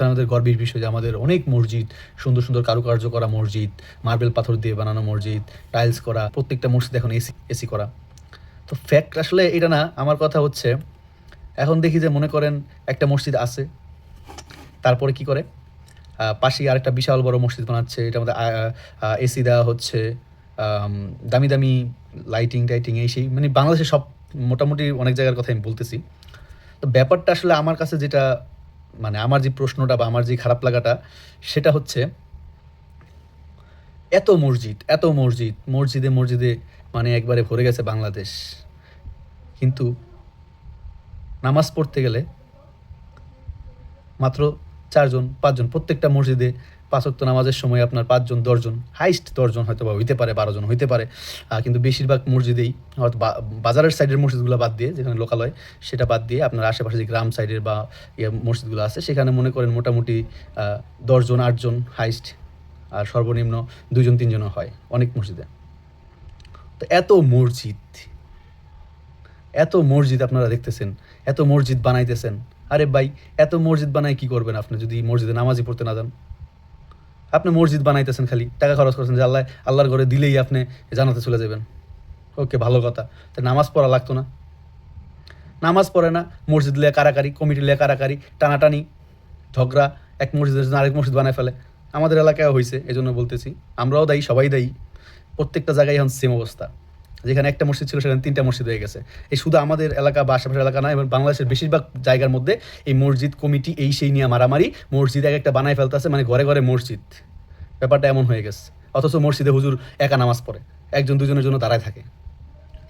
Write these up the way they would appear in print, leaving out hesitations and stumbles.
হচ্ছে আমাদের গর্বের বিষয় যে আমাদের অনেক মসজিদ, সুন্দর সুন্দর কারুকার্য করা মসজিদ, মার্বেল পাথর দিয়ে বানানো মসজিদ, টাইলস করা, প্রত্যেকটা মসজিদ এখন এসি করা। তো ফ্যাক্ট আসলে এটা না, আমার কথা হচ্ছে এখন দেখি যে মনে করেন একটা মসজিদ আছে, তারপরে কি করে পাশেই আরেকটা বিশাল বড় মসজিদ বানাচ্ছে, এটার মধ্যে এসি দেওয়া হচ্ছে, দামি দামি লাইটিং টাইটিং এই সেই, মানে বাংলাদেশে সব মোটামুটি অনেক জায়গার কথা আমি বলতেছি। তো ব্যাপারটা আসলে আমার কাছে যেটা, মানে আমার যে প্রশ্নটা বা আমার যে খারাপ লাগাটা, সেটা হচ্ছে এত মসজিদ এত মসজিদ, মসজিদে মসজিদে মানে একবারে ভরে গেছে বাংলাদেশ, কিন্তু নামাজ পড়তে গেলে মাত্র 4 জন 5 জন, প্রত্যেকটা মসজিদে 5 ওয়াক্ত নামাজের সময় আপনার 5 জন 10 জন, হাইস্ট 10 জন হয়তো বা হইতে পারে, 12 জন হইতে পারে, কিন্তু বেশিরভাগ মসজিদেই হয়তো বাজারের সাইডের মসজিদগুলো বাদ দিয়ে, যেখানে লোকালয় সেটা বাদ দিয়ে আপনার আশেপাশে যে গ্রাম সাইডের বা মসজিদগুলো আছে সেখানে মনে করেন মোটামুটি 10 জন 8 জন হাইস্ট, আর সর্বনিম্ন 2 জন 3 জনও হয় অনেক মসজিদে। তো এত মসজিদ আপনারা দেখতেছেন, এত মসজিদ বানাইতেছেন। আরে ভাই, এত মসজিদ বানায় কি করবেন আপনি যদি মসজিদে নামাজই পড়তে না যান? আপনি মসজিদ বানাইতেছেন, খালি টাকা খরচ করছেন যে আল্লাহর ঘরে দিলেই আপনি জানাতে চলে যাবেন। ওকে, ভালো কথা। তো নামাজ পড়া লাগতো না? নামাজ পড়ে না, মসজিদ লিয়ে কারাকারি, কমিটি লিয়ে কারাকারি, টানাটানি, ঝগড়া, এক মসজিদের জন্য আরেক মসজিদ বানায় ফেলে। আমাদের এলাকায় হয়েছে, এই জন্য বলতেছি। আমরাও দায়ী, সবাই দায়ী। প্রত্যেকটা জায়গায় এখন সেম অবস্থা। যেখানে একটা মসজিদ ছিল সেখানে 3টা মসজিদ হয়ে গেছে। এই শুধু আমাদের এলাকা বা আশেপাশের এলাকা না, এবং বাংলাদেশের বেশিরভাগ জায়গার মধ্যে এই মসজিদ কমিটি এই সেই নিয়ে মারামারি, মসজিদ এক একটা বানায় ফেলতেছে, মানে ঘরে ঘরে মসজিদ। ব্যাপারটা এমন হয়ে গেছে। অথচ মসজিদে হুজুর একা নামাজ পড়ে, 1 জন 2 জনের জন্য দাঁড়ায় থাকে।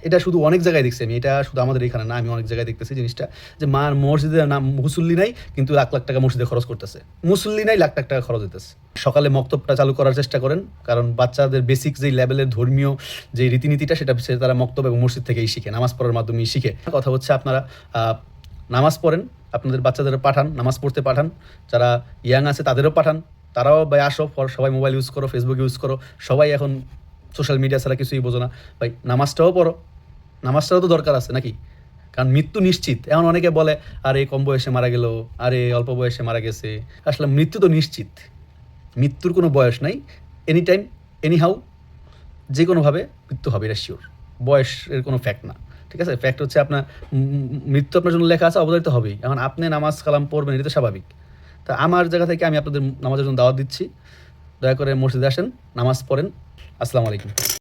এটা শুধু অনেক জায়গায় দেখছি আমি, এটা শুধু আমাদের এখানে না, আমি অনেক জায়গায় দেখতেছি জিনিসটা, যে মসজিদে নাম মুসল্লি নাই কিন্তু লাখ লাখ টাকা মসজিদে খরচ করতেছে, মুসল্লি নাই লাখ লাখ টাকা খরচ হইতেছে। সকালে মক্তবটা চালু করার চেষ্টা করেন, কারণ বাচ্চাদের বেসিক যেই লেভেলের ধর্মীয় যে রীতিনীতিটা সেটা তারা মক্তব এবং মসজিদ থেকেই শিখে, নামাজ পড়ার মাধ্যমেই শিখে। কথা হচ্ছে আপনারা নামাজ পড়েন, আপনাদের বাচ্চাদের পাঠান, নামাজ পড়তে পাঠান, যারা ইয়াং আছে তাদেরও পাঠান, তারাও ভাই আসো, সবাই মোবাইল ইউজ করো, ফেসবুক ইউজ করো, সবাই এখন সোশ্যাল মিডিয়া ছাড়া কিছুই বোঝো না, ভাই নামাজটাও পড়ো। নামাজটারও তো দরকার আছে নাকি? কারণ মৃত্যু নিশ্চিত। এখন অনেকে বলে আরে কম বয়সে মারা গেল, আরে অল্প বয়সে মারা গেছে। আসলে মৃত্যু তো নিশ্চিত, মৃত্যুর কোনো বয়স নাই। এনি টাইম, এনি হাউ, যে কোনোভাবে মৃত্যু হবে, এটা শিওর। বয়সের কোনো ফ্যাক্ট না, ঠিক আছে? ফ্যাক্ট হচ্ছে আপনার মৃত্যু আপনার জন্য লেখা আছে, অবধারিত হবেই। এখন আপনি নামাজ কালাম পড়বেন, এটা তো স্বাভাবিক। তা আমার জায়গা থেকে আমি আপনাদের নামাজের জন্য দাওয়াত দিচ্ছি, দয়া করে মসজিদে আসেন, নামাজ পড়েন। আসসালামু আলাইকুম।